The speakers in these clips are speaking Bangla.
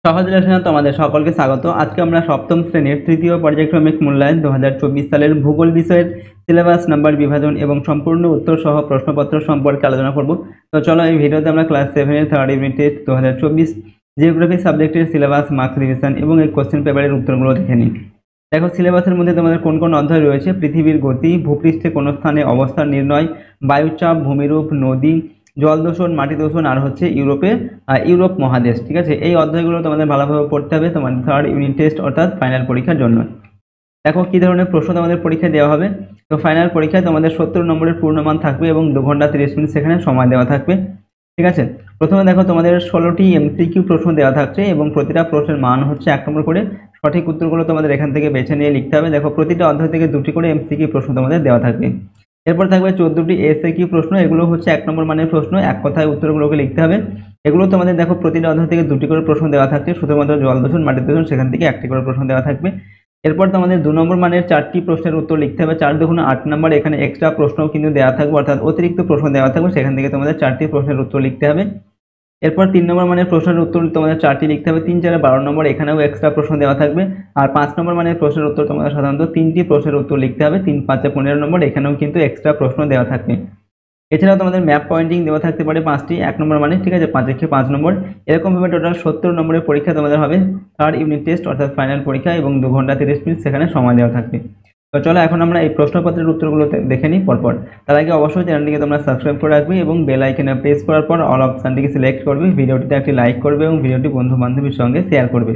সহজ লেসনে তোমাদের সকলকে স্বাগত। আজকে আমরা সপ্তম শ্রেণীর তৃতীয় পর্যায়ক্রমিক মূল্যায়ন 2024 সালের ভূগোল বিষয়ের সিলেবাস নাম্বার বিভাজন এবং সম্পূর্ণ উত্তর সহ প্রশ্নপত্র সম্পর্কে আলোচনা করব। তো চলো এই ভিডিওতে আমরা ক্লাস 7-এর থার্ড ইউনিট টেস্ট 2024 জিওগ্রাফি সাবজেক্টের সিলেবাস, মার্কস রিভিশন এবং এই কোশ্চেন পেপারের উত্তরগুলো দেখে নিই। দেখো সিলেবাসের মধ্যে তোমাদের কোন কোন অধ্যায় রয়েছে: পৃথিবীর গতি, ভূপৃষ্ঠে কোন স্থানে অবস্থান নির্ণয়, বায়ুচাপ, ভূমিরূপ, নদী, জল দূষণ, মাটি দূষণ, আর হচ্ছে ইউরোপ মহাদেশ। ঠিক আছে, এই অধ্যায়গুলো তোমাদের ভালোভাবে পড়তে হবে তোমাদের থার্ড ইউনিট টেস্ট অর্থাৎ ফাইনাল পরীক্ষার জন্য। দেখো কী ধরনের প্রশ্ন তোমাদের পরীক্ষায় দেওয়া হবে। তো ফাইনাল পরীক্ষায় তোমাদের 70 নম্বরের পূর্ণমান থাকবে এবং 2 ঘন্টা 30 মিনিট সেখানে সময় দেওয়া থাকবে। ঠিক আছে, প্রথমে দেখো তোমাদের 16টি এমসিকিউ প্রশ্ন দেওয়া থাকছে এবং প্রতিটা প্রশ্নের মান হচ্ছে 1 নম্বর করে। সঠিক উত্তরগুলো তোমাদের এখান থেকে বেছে নিয়ে লিখতে হবে। দেখো প্রতিটা অধ্যায় থেকে 2টি করে এমসিকিউ প্রশ্ন তোমাদের দেওয়া থাকবে। এরপর থাকবে 14টি এসএকিউ প্রশ্ন, এগুলো হচ্ছে 1 নম্বর মানের প্রশ্ন, এক কথায় উত্তরগুলোকে লিখতে হবে। এগুলো তোমাদের দেখো প্রতিটা অধ্যায় থেকে 2টি করে প্রশ্ন দেওয়া থাকছে, শুধুমাত্র জল দূষণ, মাটি দূষণ সেখান থেকে 1টি করে প্রশ্ন দেওয়া থাকবে। এরপর তোমাদের 2 নম্বর মানের 4টি প্রশ্নের উত্তর লিখতে হবে। 4 দুগুণে 8 নম্বর, এখানে এক্সট্রা প্রশ্নও কিন্তু দেওয়া থাকবে, অর্থাৎ অতিরিক্ত প্রশ্ন দেওয়া থাকবে, সেখান থেকে তোমাদের 4টি প্রশ্নের উত্তর লিখতে হবে। এরপর 3 নম্বর মানের প্রশ্নের উত্তর তোমাদের 4টি লিখতে হবে। 3 4 12 নম্বর, এখানেও এক্সট্রা প্রশ্ন দেওয়া থাকবে। আর 5 নম্বর মানের প্রশ্নের উত্তর তোমাদের সাধারণত 3টি প্রশ্নের উত্তর লিখতে হবে। 3 5 15 নম্বর, এখানেও কিন্তু এক্সট্রা প্রশ্ন দেওয়া থাকবে। এছাড়াও তোমাদের ম্যাপ পয়েন্টিং দেওয়া থাকতে পারে 5টি, 1 নম্বর মানে, ঠিক আছে, 5 একে 5 নম্বর। এরকমভাবে টোটাল 70 নম্বরের পরীক্ষা তোমাদের হবে থার্ড ইউনিট টেস্ট অর্থাৎ ফাইনাল পরীক্ষা, এবং 2 ঘন্টা 30 মিনিট সেখানে সময় দেওয়া থাকবে। তো চলো এখন আমরা এই প্রশ্নপত্রের উত্তরগুলো দেখে নিই পরপর। তার আগে অবশ্যই চ্যানেলটিকে তোমরা সাবস্ক্রাইব করে রাখবে এবং বেল আইকনে প্রেস করার পর অল অপশানটিকে সিলেক্ট করবে, ভিডিওটিতে একটি লাইক করবে এবং ভিডিওটি বন্ধু বান্ধবীর সঙ্গে শেয়ার করবে।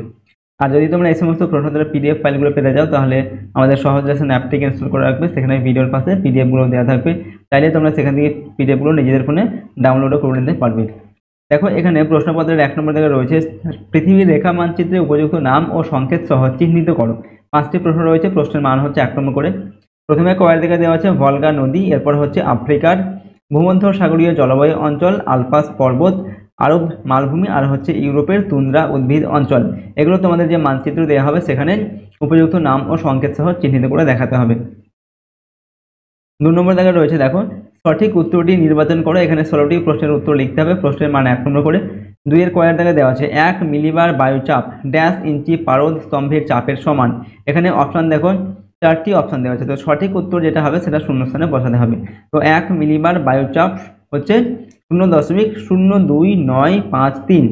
আর যদি তোমরা এই সমস্ত প্রশ্নোত্তরের পিডিএফ ফাইলগুলো পেতে যাও তাহলে আমাদের সহজ লেসন অ্যাপটিকে ইনস্টল করে রাখবে, সেখানে ভিডিওর পাশে পিডিএফগুলো দেওয়া থাকবে, চাইলে তোমরা সেখান থেকে পিডিএফগুলো নিজেদের ফোনে ডাউনলোডও করে নিতে পারবে। দেখো এখানে প্রশ্নপত্রের 1 নম্বর জায়গায় রয়েছে পৃথিবীর রেখা মানচিত্রে উপযুক্ত নাম ও সংকেত সহ চিহ্নিত করো। 5টি প্রশ্ন রয়েছে, প্রশ্নের মান হচ্ছে 1 নম্বর করে। প্রথমে কয়ের দিকে দেওয়া আছে ভলগা নদী, এরপর হচ্ছে আফ্রিকার ভূমধ্য সাগরীয় জলবায়ু অঞ্চল, আলপাস পর্বত, আরব মালভূমি, আর হচ্ছে ইউরোপের তুন্দ্রা উদ্ভিদ অঞ্চল। এগুলো তোমাদের যে মানচিত্র দেওয়া হবে সেখানে উপযুক্ত নাম ও সংকেত সহ চিহ্নিত করে দেখাতে হবে। 2 নম্বর জায়গায় রয়েছে দেখো সঠিক উত্তরটি নির্বাচন করো। এখানে 16টি প্রশ্নের উত্তর লিখতে হবে, প্রশ্নের মান 1 নম্বর করে। 2 এর কয়ের জায়গায় দেওয়া আছে 1 মিলিবার বায়ুচাপ ড্যাশ ইঞ্চি পারদ স্তম্ভের চাপের সমান। এখানে অপশান দেখো 4টি অপশান দেওয়া আছে, তো সঠিক উত্তর যেটা হবে সেটা শূন্যস্থানে বসাতে হবে। তো 1 মিলিবার বায়ুচাপ হচ্ছে 0.02953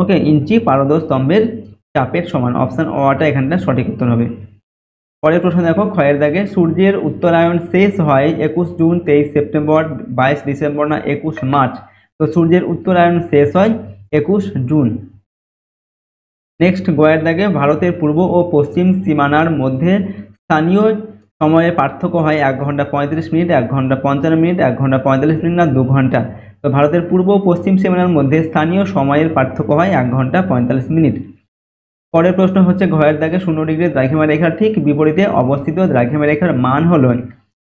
ওকে ইঞ্চি পারদ স্তম্ভের চাপের সমান। অপশান অটা এখানটা সঠিক উত্তর হবে। পরের প্রশ্ন দেখো ক্ষয়ের দাগে সূর্যের উত্তরায়ণ শেষ হয় 21 জুন, 23 সেপ্টেম্বর, 22 ডিসেম্বর না 21 মার্চ। তো সূর্যের উত্তরায়ণ শেষ হয় 21 জুন। নেক্সট গয়ের দাগে ভারতের পূর্ব ও পশ্চিম সীমানার মধ্যে স্থানীয় সময়ের পার্থক্য হয় 1 ঘন্টা 35 মিনিট, 1 ঘন্টা 55 মিনিট, 1 ঘন্টা 45 মিনিট না 2 ঘন্টা। তো ভারতের পূর্ব ও পশ্চিম সীমানার মধ্যে স্থানীয় সময়ের পার্থক্য হয় 1 ঘন্টা 45 মিনিট। পরের প্রশ্ন হচ্ছে ঘয়ের দাগে 0 ডিগ্রি দ্রাঘিমা রেখার ঠিক বিপরীতে অবস্থিত দ্রাঘিমা রেখার মান হলো।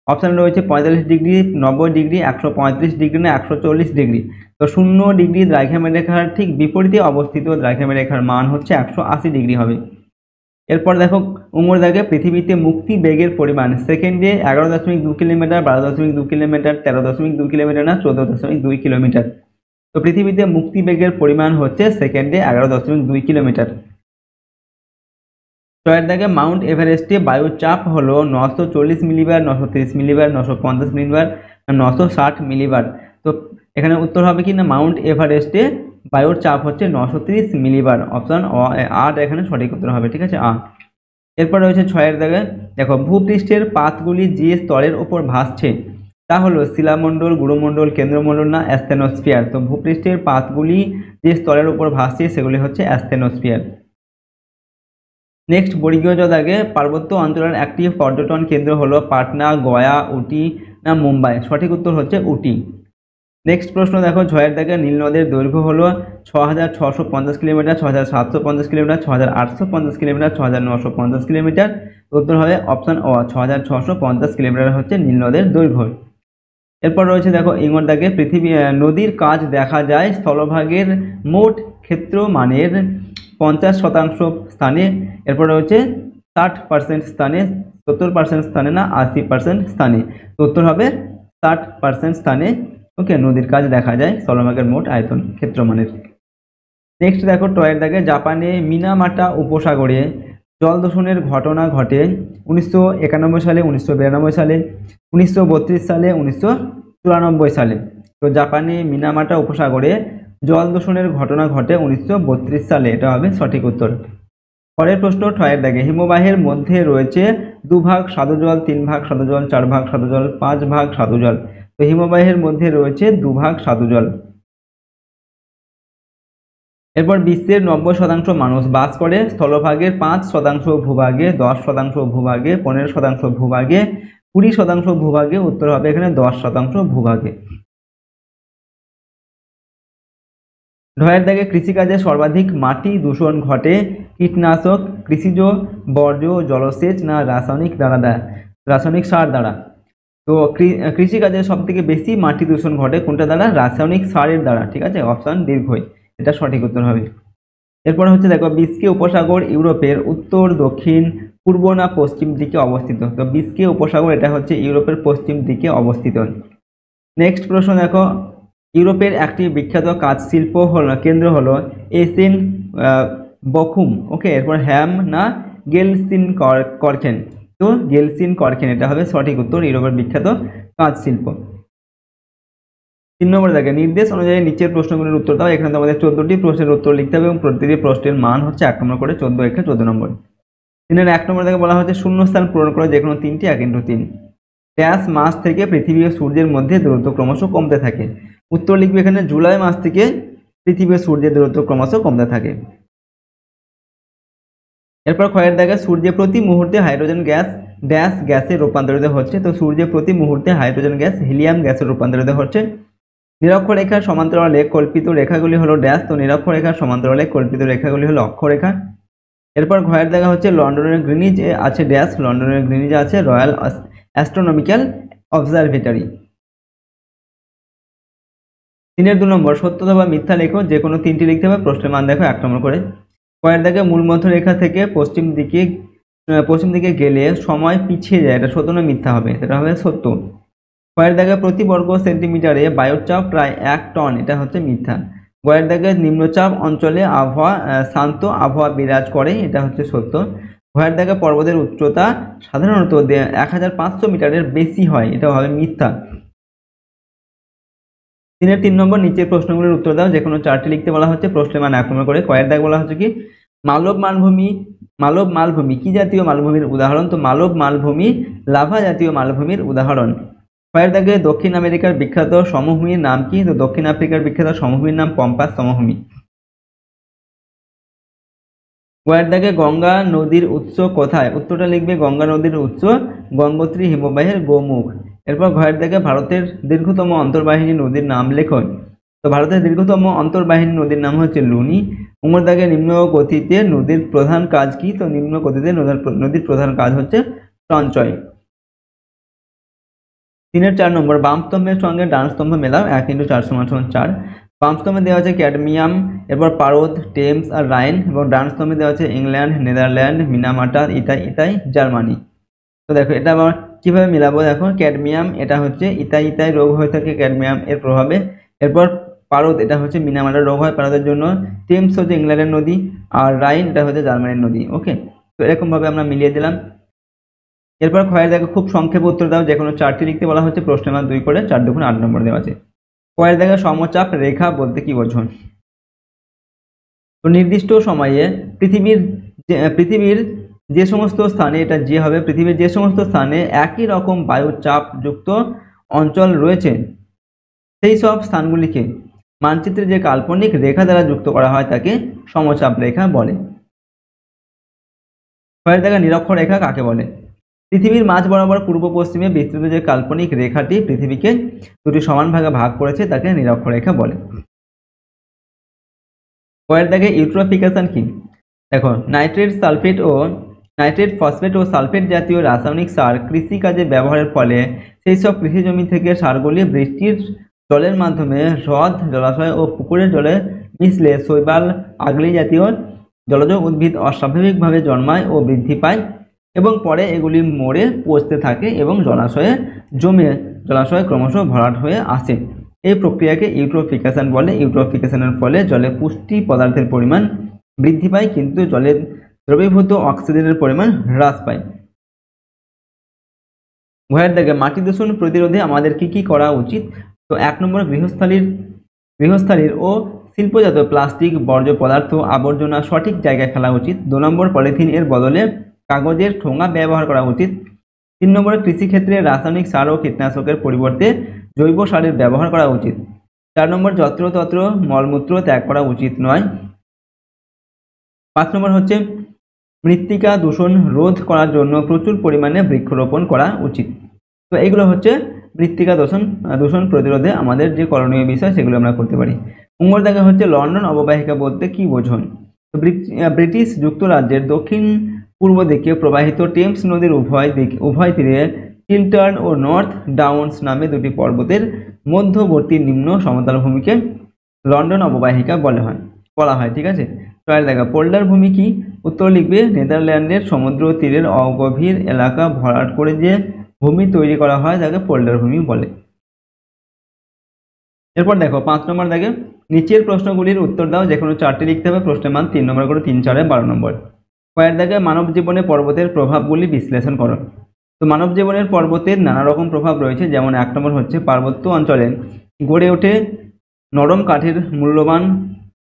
অপশান রয়েছে 45 ডিগ্রি, 90 ডিগ্রি, 135 ডিগ্রি না 140 ডিগ্রি। তো 0 ডিগ্রি দ্রাঘিমা রেখার ঠিক বিপরীতে অবস্থিত দ্রাঘিমা রেখার মান হচ্ছে 180 ডিগ্রি হবে। এরপর দেখো উমর দাগে পৃথিবীতে মুক্তি বেগের পরিমাণ সেকেন্ডে 11.2 কিলোমিটার, 12.2 কিলোমিটার, 13.2 কিলোমিটার না 14.2 কিলোমিটার। তো পৃথিবীতে মুক্তি বেগের পরিমাণ হচ্ছে সেকেন্ডে 11.2 কিলোমিটার। ছয়ের দাগে মাউন্ট এভারেস্টে বায়ুচাপ হলো 940 মিলিবার, 930 মিলিবার, 950 মিলিবার, 960 মিলিবার। তো এখানে উত্তর হবে কি না মাউন্ট এভারেস্টে বায়ুর চাপ হচ্ছে 930 মিলিবার। অপশান 8 এখানে সঠিক উত্তর হবে, ঠিক আছে। এরপর রয়েছে 6-এর দাগে দেখো ভূপৃষ্ঠের পাতগুলি যে স্তরের ওপর ভাসছে তা হলো শিলামণ্ডল, গুরুমণ্ডল, কেন্দ্রমণ্ডল না অ্যাস্থেনোস্ফিয়ার। তো ভূপৃষ্ঠের পাতগুলি যে স্তরের উপর ভাসছে সেগুলি হচ্ছে অ্যাস্থেনোস্ফিয়ার। নেক্সট বর্গীয় জ দাগে পার্বত্য অঞ্চলের একটি পর্যটন কেন্দ্র হলো পাটনা, গয়া, উটি না মুম্বাই। সঠিক উত্তর হচ্ছে উটি। নেক্সট প্রশ্ন দেখো 6-এর দাগে নীল নদের দৈর্ঘ্য হলো 6650 কিলোমিটার, 6750 কিলোমিটার, 6850 কিলোমিটার, 6950 কিলোমিটার। উত্তর হবে অপশান অ 6650 কিলোমিটার হচ্ছে নীল নদের দৈর্ঘ্য। এরপর রয়েছে দেখো ইঙ্গর দাগে পৃথিবী নদীর কাজ দেখা যায় স্থলভাগের মোট ক্ষেত্রমানের 50% স্থানে। এরপর রয়েছে 60% স্থানে, 70% স্থানে না 80% স্থানে। তো উত্তর হবে 60% স্থানে ওকে নদীর কাজ দেখা যায় স্থলভাগের মোট আয়তন ক্ষেত্রমানের। নেক্সট দেখো টয়ের দাগে জাপানে মিনামাটা উপসাগরে জল দূষণের ঘটনা ঘটে 1991 সালে, 1992 সালে, 1932 সালে, 1994 সালে। তো জাপানে মিনামাটা উপসাগরে জল দূষণের ঘটনা ঘটে 1932 সালে, এটা হবে সঠিক উত্তর। পরের প্রশ্ন টয়ের দাগে হিমবাহের মধ্যে রয়েছে 2 ভাগ স্বাদু জল, 3 ভাগ স্বাদু জল, 4 ভাগ স্বাদু জল, 5 ভাগ স্বাদু জল। তো হিমবাহের মধ্যে রয়েছে 2 ভাগ স্বাদু জল। এরপর বিশ্বের 90% মানুষ বাস করে স্থলভাগের 5% ভূভাগে, 10% ভূভাগে, 15% ভূভাগে, 20% ভূভাগে। উত্তর হবে এখানে 10% ভূভাগে। ঢয়ের দাগে কৃষিকাজে সর্বাধিক মাটি দূষণ ঘটে কীটনাশক, কৃষিজ বর্জ্য, জলসেচ না রাসায়নিক সার দ্বারা। তো কৃষিকাজে সব থেকে বেশি মাটি দূষণ ঘটে কোনটা দ্বারা? রাসায়নিক সারের দ্বারা। ঠিক আছে, অপশন দীর্ঘই, এটা সঠিক উত্তর হবে। এরপর হচ্ছে দেখো বিস্কে উপসাগর ইউরোপের উত্তর, দক্ষিণ, পূর্ব না পশ্চিম দিকে অবস্থিত। তো বিস্কে উপসাগর এটা হচ্ছে ইউরোপের পশ্চিম দিকে অবস্থিত। নেক্সট প্রশ্ন দেখো ইউরোপের একটি বিখ্যাত কাঁচ শিল্প কেন্দ্র হলো এসেন বখুম। ওকে, এরপর হ্যাম না গেলসিন করখেন। তো গেলসিন করখেন এটা হবে সঠিক উত্তর, ইউরোপের বিখ্যাত কাঁচ শিল্প। 3 নম্বর দেখে নির্দেশ অনুযায়ী নিচের প্রশ্নগুলির উত্তর দাও। এখানে তোমাদের 14টি প্রশ্নের উত্তর লিখতে হবে এবং প্রতিটি প্রশ্নের মান হচ্ছে 1 নম্বর করে, 14 এখানে 14 নম্বর। 1 নম্বর দেখে বলা হচ্ছে শূন্যস্থান পূরণ করে যে কোনো 3টি 1 × 3। ড্যাশ মাস থেকে পৃথিবী ও সূর্যের মধ্যে দূরত্ব ক্রমশ কমতে থাকে। উত্তর লিখবে এখানে জুলাই মাস থেকে পৃথিবী ও সূর্যের দূরত্ব ক্রমশ কমতে থাকে। এরপর ক্ষয়ের দাগে সূর্যে প্রতি মুহূর্তে হাইড্রোজেন গ্যাস ড্যাশ গ্যাসে রূপান্তরিত হচ্ছে। তো সূর্যে প্রতি মুহূর্তে হাইড্রোজেন গ্যাস হিলিয়াম গ্যাসে রূপান্তরিত হচ্ছে। নিরক্ষরেখার সমান্তরালে কল্পিত রেখাগুলি হলো ড্যাশ। তো নিরক্ষরেখার সমান্তরালে কল্পিত রেখাগুলি হলো অক্ষরেখা। এরপর ঘয়ের দেখা হচ্ছে লন্ডনের গ্রিনিজ আছে ড্যাশ, লন্ডনের গ্রিনিজে আছে রয়্যাল অ্যাস্ট্রোনমিক্যাল অবজারভেটরি। 2 নম্বর সত্য অথবা মিথ্যা লেখো, যে কোনো 3টি লিখতে হবে। প্রশ্নের মান দেখো 1 নম্বর করে। কয়ের দাগে মূল মধ্যরেখা থেকে পশ্চিম দিকে গেলে সময় পিছিয়ে যায়, এটা সত্য না মিথ্যা হবে? এটা হবে সত্য। কয়ের দাগে প্রতি বর্গ সেন্টিমিটারে বায়ুর চাপ প্রায় 1 টন, এটা হচ্ছে মিথ্যা। কয়ের দাগে নিম্নচাপ অঞ্চলে শান্ত আবহাওয়া বিরাজ করে, এটা হচ্ছে সত্য। কয়ের দাগে পর্বতের উচ্চতা সাধারণত 1500 মিটারের বেশি হয়, এটা হবে মিথ্যা। 3 নম্বর নিচের প্রশ্নগুলির উত্তর দাও। যে কোনো 4টি লিখতে বলা হচ্ছে। প্রশ্নের মান 1 নম্বর করে। কয়ের দাগ বলা হচ্ছে কি মালব মালভূমি কি জাতীয় মালভূমির উদাহরণ? তো মালব মালভূমি লাভা জাতীয় মালভূমির উদাহরণ। কয়ের দাগে দক্ষিণ আমেরিকার বিখ্যাত সমভূমির নাম কি? তো দক্ষিণ আফ্রিকার বিখ্যাত সমভূমির নাম পম্পাস সমভূমি। কয়ের দাগে গঙ্গা নদীর উৎস কোথায়? উত্তরটা লিখবে গঙ্গা নদীর উৎস গঙ্গোত্রী হিমবাহের গোমুখ। এরপর ঘয়ের দাগে ভারতের দীর্ঘতম অন্তর্বাহিনী নদীর নাম লেখো। তো ভারতের দীর্ঘতম অন্তর্বাহিনী নদীর নাম হচ্ছে লুনি। উমর দাগে নিম্ন গতিতে নদীর প্রধান কাজ কি? তো নিম্ন গতিতে নদীর প্রধান কাজ হচ্ছে সঞ্চয়। 4 নম্বর বাম স্তম্ভের সঙ্গে ডান স্তম্ভ মেলাও। 1 × 4 = 4। বাম স্তম্ভে দেওয়া আছে ক্যাডমিয়াম, এরপর পারদ, টেমস আর রাইন, এবং ডান স্তম্ভে দেওয়া আছে ইংল্যান্ড, নেদারল্যান্ড, মিনামাটা, ইতাই, জার্মানি। তো দেখো এটা আমরা কিভাবে মিলাবো। দেখো ক্যাডমিয়াম এটা হচ্ছে ইতাই রোগ হয়ে থাকে ক্যাডমিয়াম এর প্রভাবে। এরপর পারদ এটা হচ্ছে মিনামাটার রোগ হয় পারদের জন্য। টেমস হচ্ছে ইংল্যান্ডের নদী, আর রাইন এটা হচ্ছে জার্মানির নদী। ওকে, তো এরকম ভাবে আমরা মিলিয়ে দিলাম। এরপর ক্ষয়ের দাগে খুব সংক্ষেপে উত্তর দাও। যে কোনো 4টি লিখতে বলা হচ্ছে। প্রশ্নের মান 2 করে, 4 × 2 = 8 নম্বর দেওয়া আছে। ক্ষয়ের দাগে সমচাপ রেখা বলতে কি বোঝো? তো নির্দিষ্ট সময়ে পৃথিবীর যে সমস্ত স্থানে, এটা যে হবে, পৃথিবীর যে সমস্ত স্থানে একই রকম বায়ুচাপ যুক্ত অঞ্চল রয়েছে সেই সব স্থানগুলিকে মানচিত্রে যে কাল্পনিক রেখা দ্বারা যুক্ত করা হয় তাকে সমচাপ রেখা বলে। ক্ষয়ের দাগে নিরক্ষর রেখা কাকে বলে? পৃথিবীর মাঝ বরাবর পূর্ব পশ্চিমে বিস্তৃত যে কাল্পনিক রেখাটি পৃথিবীকে 2টি সমান ভাগে ভাগ করেছে তাকে নিরক্ষর রেখা বলে। ক্ষয়ের দাগে ইউট্রোফিকেশন কি? দেখো নাইট্রেট ফসফেট ও সালফেট জাতীয় রাসায়নিক সার কৃষি কাজে ব্যবহারের ফলে সেই সব কৃষি জমি থেকে সারগুলি বৃষ্টির জলের মাধ্যমে হ্রদ, জলাশয় ও পুকুরের জলে মিশলে শৈবাল, আগলি জাতীয় জলজ উদ্ভিদ অস্বাভাবিকভাবে জন্মায় ও বৃদ্ধি পায়, এবং পরে এগুলি মরে পচতে থাকে এবং জলাশয়ে জমে জলাশয় ক্রমশ ভরাট হয়ে আসে। এই প্রক্রিয়াকে ইউট্রোফিকেশন বলে। ইউট্রোফিকেশনের ফলে জলে পুষ্টি পদার্থের পরিমাণ বৃদ্ধি পায়, কিন্তু জলের দ্রবীভূত অক্সিজেনের পরিমাণ হ্রাস পায়। ঘয়ের দাগে মাটি দূষণ প্রতিরোধে আমাদের কি করা উচিত? তো 1 নম্বর, গৃহস্থালির ও শিল্পজাত প্লাস্টিক বর্জ্য পদার্থ আবর্জনা সঠিক জায়গায় ফেলা উচিত। 2 নম্বর, পলিথিন এর বদলে কাগজের ঠোঙা ব্যবহার করা উচিত। 3 নম্বরে, কৃষিক্ষেত্রে রাসায়নিক সার ও কীটনাশকের পরিবর্তে জৈব সারের ব্যবহার করা উচিত। 4 নম্বর, যত্রতত্র মলমূত্র ত্যাগ করা উচিত নয়। 5 নম্বর হচ্ছে মৃত্তিকা দূষণ রোধ করার জন্য প্রচুর পরিমাণে বৃক্ষরোপণ করা উচিত। তো এগুলো হচ্ছে মৃত্তিকা দূষণ প্রতিরোধে আমাদের যে করণীয় বিষয় সেগুলো আমরা করতে পারি। উঙ্গর দাগে হচ্ছে লন্ডন অববাহিকা বলতে কি বোঝন? তো ব্রিটিশ যুক্তরাজ্যের দক্ষিণ পূর্ব দিকে প্রবাহিত টেমস নদীর উভয় তীরে চিল্টার্ন ও নর্থ ডাউনস নামে দুটি পর্বতের মধ্যবর্তী নিম্ন সমতল ভূমিকে লন্ডন অববাহিকা বলা হয়। ঠিক আছে। ছয়ের দেখা, পোল্ডার ভূমি কি? উত্তর লিখবে নেদারল্যান্ডের সমুদ্র তীরের অগভীর এলাকা ভরাট করে যে ভূমি তৈরি করা হয় তাকে পোল্ডার ভূমি বলে। এরপর দেখো 5 নম্বর দাগে, নিচের প্রশ্নগুলির উত্তর দাও, যে কোনো 4টি লিখতে হবে। প্রশ্নের মান 3 নম্বর করে, 3 4 12 নম্বর। কয়ের দাগে মানব জীবনে পর্বতের প্রভাবগুলি বিশ্লেষণ করো। তো মানব জীবনের পর্বতের নানা রকম প্রভাব রয়েছে, যেমন 1 নম্বর হচ্ছে পার্বত্য অঞ্চলে গড়ে ওঠে নরম কাঠের মূল্যবান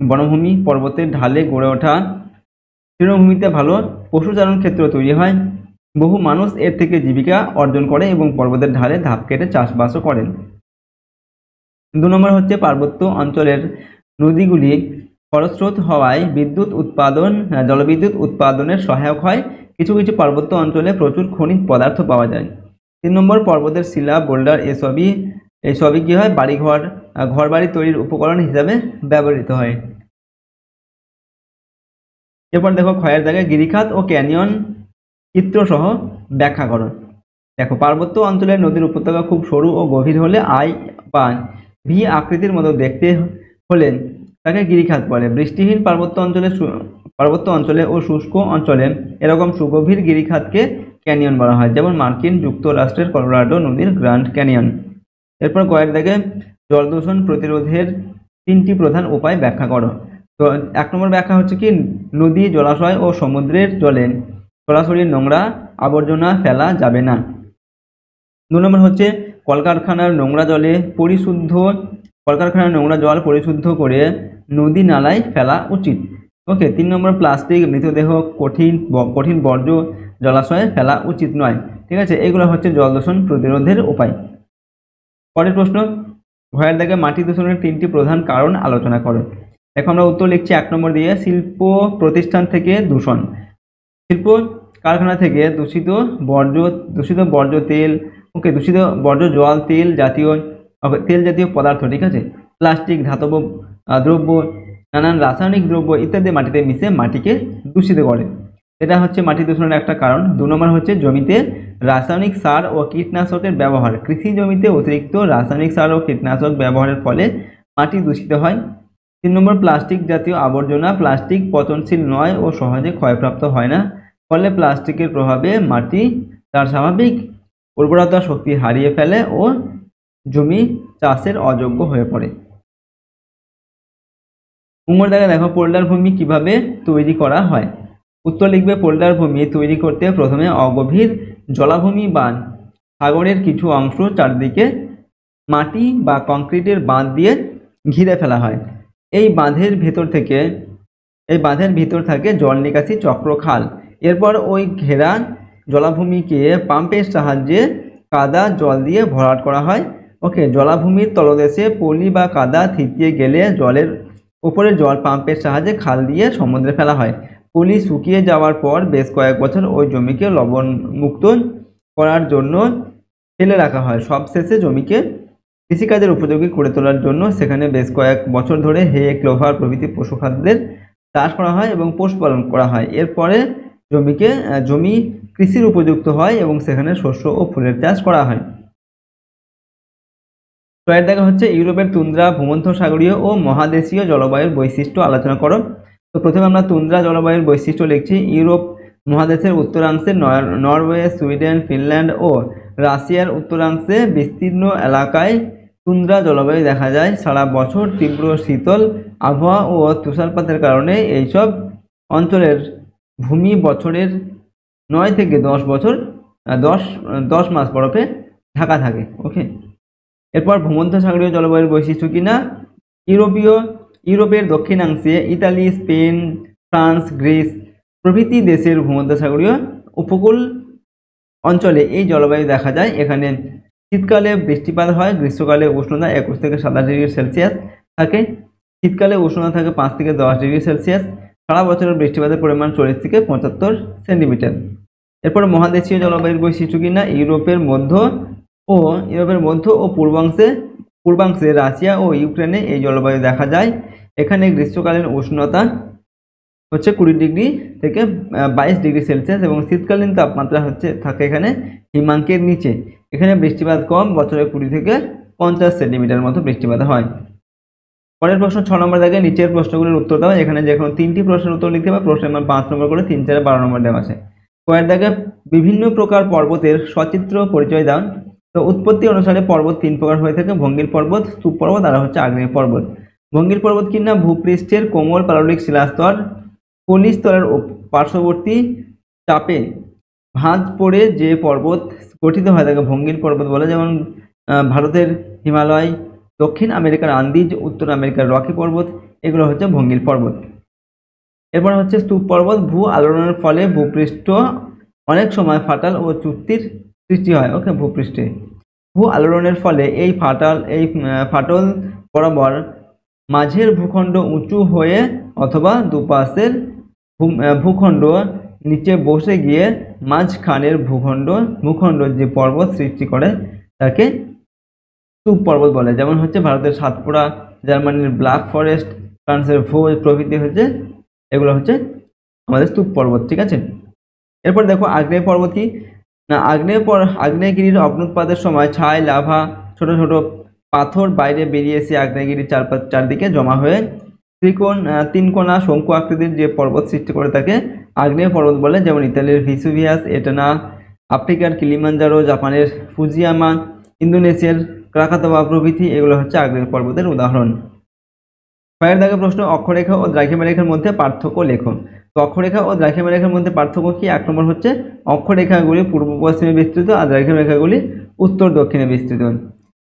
বনভূমি, পর্বতের ঢালে গড়ে ওঠা তৃণভূমিতে ভালো পশুচারণ ক্ষেত্র তৈরি হয়, বহু মানুষ এর থেকে জীবিকা অর্জন করে এবং পর্বতের ঢালে ধাপ কেটে চাষবাসও করেন। 2 নম্বর হচ্ছে পার্বত্য অঞ্চলের নদীগুলি খরস্রোত হওয়ায় জলবিদ্যুৎ উৎপাদনের সহায়ক হয়। কিছু কিছু পার্বত্য অঞ্চলে প্রচুর খনিজ পদার্থ পাওয়া যায়। 3 নম্বর, পর্বতের শিলা বোল্ডার এসবই কি হয়? ঘরবাড়ি তৈরির উপকরণ হিসাবে ব্যবহৃত হয়। এরপর দেখো ক্ষয়ের জায়গায় গিরিখাত ও ক্যানিয়ন চিত্রসহ ব্যাখ্যা করো। দেখো, পার্বত্য অঞ্চলের নদীর উপত্যকা খুব সরু ও গভীর হলে আই বা ভি আকৃতির মতো দেখতে হলে তাকে গিরিখাত বলে। বৃষ্টিহীন পার্বত্য অঞ্চলে ও শুষ্ক অঞ্চলে এরকম সুগভীর গিরিখাতকে ক্যানিয়ন বলা হয়, যেমন মার্কিন যুক্তরাষ্ট্রের কলোরাডো নদীর গ্র্যান্ড ক্যানিয়ন। এরপর কয়েক দাগে জল দূষণ প্রতিরোধের 3টি প্রধান উপায় ব্যাখ্যা করো। তো 1 নম্বর ব্যাখ্যা হচ্ছে কি, নদী, জলাশয় ও সমুদ্রের জলে সরাসরি নোংরা আবর্জনা ফেলা যাবে না। 2 নম্বর হচ্ছে কলকারখানার নোংরা জল পরিশুদ্ধ করে নদী নালায় ফেলা উচিত। ওকে। 3 নম্বর, প্লাস্টিক, মৃতদেহ, কঠিন বর্জ্য জলাশয়ে ফেলা উচিত নয়। ঠিক আছে, এগুলো হচ্ছে জল দূষণ প্রতিরোধের উপায়। পরের প্রশ্ন, ঘয়ের দাগে মাটি দূষণের 3টি প্রধান কারণ আলোচনা করো। এখন আমরা উত্তর লিখছি 1 নম্বর দিয়ে, শিল্প থেকে দূষণ, শিল্প কারখানা থেকে দূষিত বর্জ্য তেল, দূষিত বর্জ্য জল, তেল জাতীয় পদার্থ, ঠিক আছে, প্লাস্টিক, ধাতব দ্রব্য, নানান রাসায়নিক দ্রব্য ইত্যাদি মাটিতে মিশে মাটিকে দূষিত করে। এটা হচ্ছে মাটি দূষণের একটা কারণ। 2 নম্বর হচ্ছে জমিতে রাসায়নিক সার ও কীটনাশকের ব্যবহার। কৃষি জমিতে অতিরিক্ত রাসায়নিক সার ও কীটনাশক ব্যবহারের ফলে মাটি দূষিত হয়। 3 নম্বর, প্লাস্টিক জাতীয় আবর্জনা। প্লাস্টিক পচনশীল নয় ও সহজে ক্ষয়প্রাপ্ত হয় না, ফলে প্লাস্টিকের প্রভাবে মাটি তার স্বাভাবিক উর্বরতা শক্তি হারিয়ে ফেলে ও জমি চাষের অযোগ্য হয়ে পড়ে। উঙ্গর দাগে দেখো, পোল্ডার ভূমি কিভাবে তৈরি করা হয়। উত্তর লিখবে পোল্ডার ভূমি তৈরি করতে প্রথমে অগভীর জলাভূমি বা সাগরের কিছু অংশ চারদিকে মাটি বা কংক্রিটের বাঁধ দিয়ে ঘিরে ফেলা হয়। এই বাঁধের ভিতর থাকে জল নিকাশি চক্র, খাল। এরপর ওই ঘেরা জলাভূমিকে পাম্পের সাহায্যে কাদা জল দিয়ে ভরাট করা হয়। ওকে। জলাভূমির তলদেশে পলি বা কাদা থিতিয়ে গেলে জলের উপরে জল পাম্পের সাহায্যে খাল দিয়ে সমুদ্রে ফেলা হয়। পলি শুকিয়ে যাওয়ার পর বেশ কয়েক বছর ওই জমিকে লবণমুক্ত করার জন্য ফেলে রাখা হয়। সবশেষে জমিকে কৃষিকাজের উপযোগী করে তোলার জন্য সেখানে বেশ কয়েক বছর ধরে হে, ক্লোভার প্রভৃতি পশুখাদ্যের চাষ করা হয় এবং পশুপালন করা হয়। এরপরে জমি কৃষির উপযুক্ত হয় এবং সেখানে শস্য ও ফুলের চাষ করা হয়। তো এর দেখা হচ্ছে ইউরোপের তুন্দ্রা, ভূমধ্যসাগরীয় ও মহাদেশীয় জলবায়ুর বৈশিষ্ট্য আলোচনা করো। তো প্রথমে আমরা তুন্দ্রা জলবায়ুর বৈশিষ্ট্য লিখছি। ইউরোপ মহাদেশের উত্তরাংশে নরওয়ে, সুইডেন, ফিনল্যান্ড ও রাশিয়ার উত্তরাংশে বিস্তীর্ণ এলাকায় তুন্দ্রা জলবায়ু দেখা যায় সারা বছর। তীব্র শীতল আবহাওয়া ও তুষারপাতের কারণে এইসব অঞ্চলের ভূমি বছরের 9 থেকে 10 বছর 10 মাস বরফে ঢাকা থাকে। ওকে, এরপর ভূমধ্যসাগরীয় জলবায়ুর বৈশিষ্ট্য কিনা, ইউরোপের দক্ষিণাংশে ইতালি, স্পেন, ফ্রান্স, গ্রিস প্রভৃতি দেশের ভূমধ্যসাগরীয় উপকূল অঞ্চলে এই জলবায়ু দেখা যায়। এখানে শীতকালে বৃষ্টিপাত হয়, গ্রীষ্মকালে উষ্ণতা 21 থেকে 27 ডিগ্রি সেলসিয়াস থাকে, শীতকালে উষ্ণতা থাকে 5 থেকে 10 ডিগ্রি সেলসিয়াস। সারা বছরের বৃষ্টিপাতের পরিমাণ 40 থেকে 75 সেন্টিমিটার। এরপর মহাদেশীয় জলবায়ুর বৈশিষ্ট্য কিনা, ইউরোপের মধ্য ও পূর্বাংশে রাশিয়া ও ইউক্রেনে এই জলবায়ু দেখা যায়। এখানে গ্রীষ্মকালীন উষ্ণতা হচ্ছে 20 ডিগ্রি থেকে 22 ডিগ্রি সেলসিয়াস এবং শীতকালীন তাপমাত্রা থাকে এখানে হিমাঙ্কের নিচে। এখানে বৃষ্টিপাত কম, বছরে 20 থেকে 50 সেন্টিমিটার মতো বৃষ্টিপাত হয়। পরের প্রশ্ন 6 নম্বর দাগে নিচের প্রশ্নগুলোর উত্তর দাও। এখানে যে কোনো 3টি প্রশ্নের উত্তর লিখতে হবে। প্রশ্নের মান 5 নম্বর করে, 3, 4, 12 নম্বর দেওয়া আছে। কয়ের দাগে বিভিন্ন প্রকার পর্বতের সচিত্র পরিচয় দাও। তো উৎপত্তি অনুসারে পর্বত 3 প্রকার হয়ে থাকে: ভঙ্গির পর্বত, স্তূপ পর্বত আর হচ্ছে আগ্নেয় পর্বত। ভঙ্গির পর্বত কিনা ভূপৃষ্ঠের কোমল পাললিক শিলাস্তর পলিস্তরের পার্শ্ববর্তী চাপে ভাঁজ পড়ে যে পর্বত গঠিত হয় তাকে ভঙ্গির পর্বত বলে। যেমন ভারতের হিমালয়, দক্ষিণ আমেরিকার আন্দিজ, উত্তর আমেরিকার রকি পর্বত, এগুলো হচ্ছে ভঙ্গির পর্বত। এরপর হচ্ছে স্তূপ পর্বত। ভূ আলোড়নের ফলে ভূপৃষ্ঠ অনেক সময় ফাটল ও চুক্তির সৃষ্টি হয়। ওকে, ভূপৃষ্ঠে ভূ আলোড়নের ফলে এই ফাটল বরাবর মাঝের ভূখণ্ড উঁচু হয়ে অথবা দুপাশের ভূখণ্ড নিচে বসে গিয়ে মাঝখানের ভূখণ্ড যে পর্বত সৃষ্টি করে তাকে স্তূপ পর্বত বলে। যেমন হচ্ছে ভারতের সাতপুরা, জার্মানির ব্ল্যাক ফরেস্ট, ফ্রান্সের ভোজ প্রভৃতি এগুলো হচ্ছে আমাদের স্তূপ পর্বত। ঠিক আছে, এরপর দেখো আগ্নেয় পর্বত কি না, আগ্নেয়গিরির অগ্নুৎপাতের সময় ছাই, লাভা, ছোট ছোট পাথর বাইরে বেরিয়ে এসে আগ্নেয়গিরির চারদিকে জমা হয়ে তিনকোনা শঙ্কু আকৃতির যে পর্বত সৃষ্টি করে তাকে আগ্নেয় পর্বত বলে। যেমন ইতালির ভিসুভিয়াস, এটানা, আফ্রিকার কিলিমাঞ্জারো, জাপানের ফুজিয়ামা, ইন্দোনেশিয়ার ক্রাকাতোয়া প্রভৃতি এগুলো হচ্ছে আগ্নেয় পর্বতের উদাহরণ। পরের দাগে প্রশ্ন, অক্ষরেখা ও দ্রাঘিমা রেখার মধ্যে পার্থক্য লেখো। তো অক্ষরেখা ও দ্রাঘিমা রেখার মধ্যে পার্থক্য কি? 1 নম্বর হচ্ছে অক্ষরেখাগুলি পূর্ব পশ্চিমে বিস্তৃত আর দ্রাঘিমা রেখাগুলি উত্তর দক্ষিণে বিস্তৃত।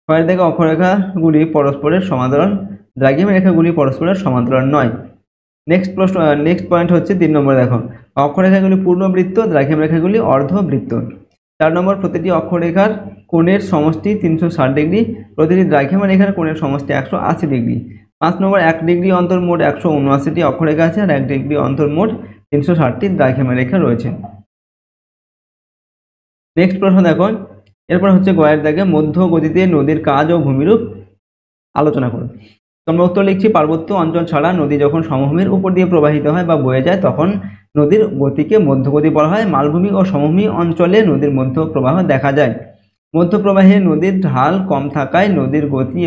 পরের দাগে অক্ষরেখাগুলি পরস্পরের সমান্তরাল, দ্রাঘিমা রেখাগুলি পরস্পরের সমান্তরাল নয়। নেক্সট পয়েন্ট হচ্ছে 3 নম্বর। দেখো, অক্ষরেখাগুলি পূর্ণবৃত্ত, দ্রাঘিমা রেখাগুলি অর্ধবৃত্ত। 4 নম্বর, প্রতিটি অক্ষরেখার কোণের সমষ্টি 360 ডিগ্রি, প্রতিটি দ্রাঘিমা রেখার কোণের সমষ্টি 180 ডিগ্রি। 5 নম্বর, 1 ডিগ্রি অন্তর মোট 179টি অক্ষরেখা আছে আর 1 ডিগ্রি অন্তর মোট 360টি দ্রাঘিমা রেখা রয়েছে। নেক্সট প্রশ্ন দেখো, এরপর হচ্ছে গয়ের দাগে মধ্য গতিতে নদীর কাজ ও ভূমিরূপ আলোচনা করো। তোমরা উত্তর লিখছি, পার্বত্য অঞ্চল ছাড়া নদী যখন সমভূমির উপর দিয়ে প্রবাহিত হয় বা বয়ে যায় তখন নদীর গতিকে মধ্যগতি বলা হয়। মালভূমি ও সমভূমি অঞ্চলে নদীর মধ্য প্রবাহ দেখা যায়। মধ্যপ্রবাহে নদীর ঢাল কম থাকায় নদীর গতি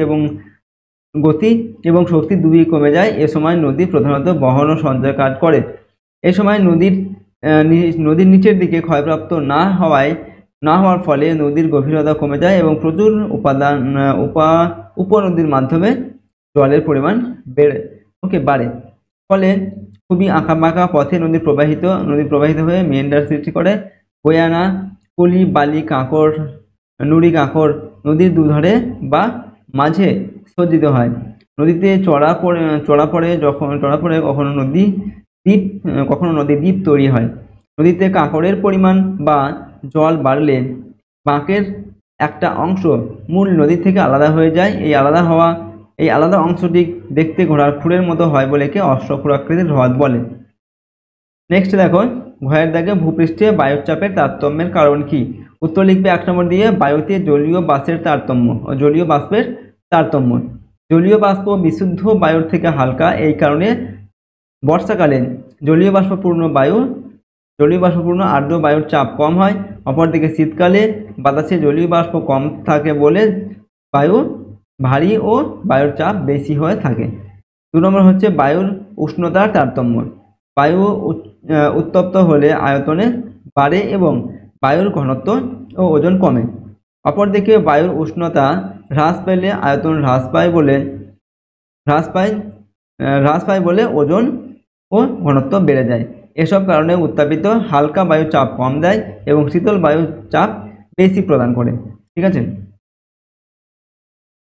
এবং শক্তি দুই কমে যায়। এ সময় নদী প্রধানত বহন ও সঞ্চয় কাজ করে। এ সময় নদীর নিচের দিকে ক্ষয়প্রাপ্ত না হওয়ার ফলে নদীর গভীরতা কমে যায় এবং প্রচুর উপনদীর মাধ্যমে জলের পরিমাণ বাড়ে। ফলে খুবই আঁকাবাঁকা পথে নদী প্রবাহিত হয়ে মেন্ডার সৃষ্টি করে। বয়ানা, পলি, বালি, নুড়ি কাঁকড় নদীর দুধারে বা মাঝে সজ্জিত হয়। নদীতে চড়া পড়ে কখনো নদী দ্বীপ তৈরি হয়। নদীতে কাঁকড়ের পরিমাণ বা জল বাড়লে বাঁকের একটা অংশ মূল নদী থেকে আলাদা হয়ে যায়। এই আলাদা অংশটি দেখতে ঘোড়ার খুরের মতো হয় বলে একে অশ্বক্ষুরাকৃতির হ্রদ বলে। নেক্সট দেখো, ঘয়ের দাগে ভূপৃষ্ঠে বায়ুচাপের তারতম্যের কারণ কি? উত্তর লিখবে 1 নম্বর দিয়ে বায়ুতে জলীয় বাষ্পের তারতম্য। জলীয় বাষ্প বিশুদ্ধ বায়ুর থেকে হালকা, এই কারণে বর্ষাকালে জলীয় বাষ্পপূর্ণ আর্দ্র বায়ুর চাপ কম হয়। অপরদিকে শীতকালে বাতাসে জলীয় বাষ্প কম থাকে বলে বায়ু ভারী ও বায়ুর চাপ বেশি হয়ে থাকে। 2 নম্বর হচ্ছে বায়ুর উষ্ণতার তারতম্য। বায়ু উত্তপ্ত হলে আয়তনে বাড়ে এবং বায়ুর ঘনত্ব ও ওজন কমে। অপরদিকে বায়ুর উষ্ণতা হ্রাস পেলে আয়তন হ্রাস পায় বলে ওজন ও ঘনত্ব বেড়ে যায়। এসব কারণে উত্তাপিত হালকা বায়ু চাপ কম দেয় এবং শীতল বায়ু চাপ বেশি প্রদান করে। ঠিক আছে।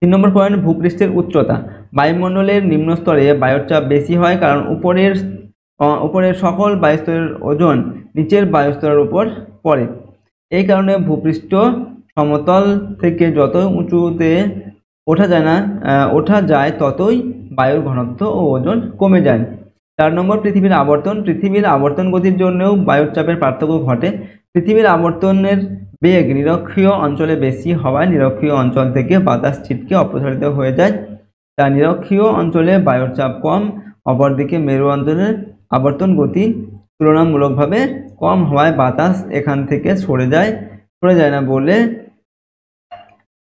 3 নম্বর পয়েন্ট, ভূপৃষ্ঠের উচ্চতা। বায়ুমণ্ডলের নিম্ন স্তরে বায়ুর চাপ বেশি হয় কারণ উপরের সকল বায়ুস্তরের ওজন নিচের বায়ুস্তরের উপর পড়ে। এই কারণে ভূপৃষ্ঠ সমতল থেকে যত উঁচুতে ওঠা যায় ততই বায়ুর ঘনত্ব ও ওজন কমে যায়। 4 নম্বর, পৃথিবীর আবর্তন। পৃথিবীর আবর্তন গতির জন্যও বায়ুর চাপের পার্থক্য ঘটে। পৃথিবীর আবর্তনের বেগ নিরক্ষীয় অঞ্চলে বেশি হওয়ায় নিরক্ষীয় অঞ্চল থেকে বাতাস ছিটকে অপসারিত হয়ে যায়, তাই নিরক্ষীয় অঞ্চলে বায়ুর চাপ কম। অপরদিকে মেরু অঞ্চলের আবর্তন গতি তুলনামূলকভাবে কম হওয়ায় বাতাস এখান থেকে সরে যায় না বলে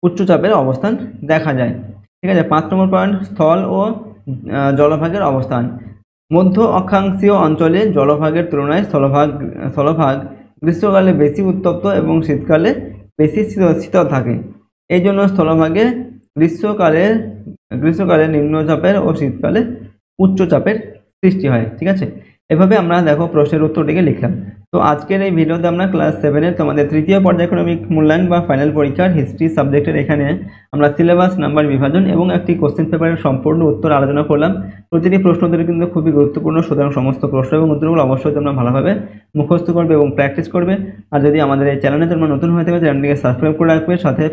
উচ্চচাপের অবস্থান দেখা যায়। ঠিক আছে। 5 নম্বর পয়েন্ট, স্থল ও জলভাগের অবস্থান। মধ্য অক্ষাংশীয় অঞ্চলে জলভাগের তুলনায় স্থলভাগ গ্রীষ্মকালে বেশি উত্তপ্ত এবং শীতকালে বেশি শীতল থাকে। এই জন্য স্থলভাগে গ্রীষ্মকালে নিম্নচাপের ও শীতকালে উচ্চচাপের সৃষ্টি হয়। ঠিক আছে। এভাবে আমরা দেখো প্রশ্নের উত্তরটিকে লিখলাম। তো আজকের এই ভিডিওতে আমরা ক্লাস 7-এর তোমাদের তৃতীয় পর্যায়ক্রমিক মূল্যায়ন বা ফাইনাল পরীক্ষার হিস্ট্রি সাবজেক্টের এখানে আমরা সিলেবাস, নাম্বার বিভাজন এবং একটি কোশ্চেন পেপারের সম্পূর্ণ উত্তর আলোচনা করলাম। প্রতিটি প্রশ্ন উত্তর কিন্তু খুবই গুরুত্বপূর্ণ, সুতরাং সমস্ত প্রশ্ন এবং উত্তরগুলো অবশ্যই তোমরা ভালোভাবে মুখস্থ করবে এবং প্র্যাকটিস করবে। আর যদি আমাদের এই চ্যানেলে তোমরা নতুন হয়ে থাকবে, চ্যানেলটিকে সাবস্ক্রাইব করে রাখবে, সাথে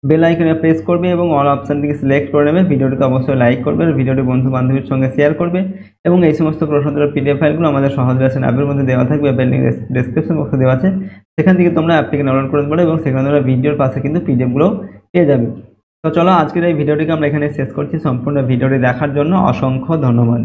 বেল আইকনে প্রেস করবে এবং অল অপশানটিকে সিলেক্ট করে নেবে। ভিডিওটিতে অবশ্যই লাইক করবে, ভিডিওটি বন্ধু বান্ধবীর সঙ্গে শেয়ার করবে এবং এই সমস্ত প্রশ্নোত্তরের পিডিএফ ফাইলগুলো আমাদের সহজ লেসন অ্যাপের মধ্যে দেওয়া থাকবে, লিংক ডেসক্রিপশন বক্সে দেওয়া আছে, সেখান থেকে তোমরা অ্যাপটিকে ডাউনলোড করে পারো এবং সেখানে তোমরা ভিডিওর পাশে কিন্তু পিডিএফগুলো পেয়ে যাবে। তো চলো আজকের এই ভিডিওটিকে আমরা এখানে শেষ করছি। সম্পূর্ণ ভিডিওটি দেখার জন্য অসংখ্য ধন্যবাদ।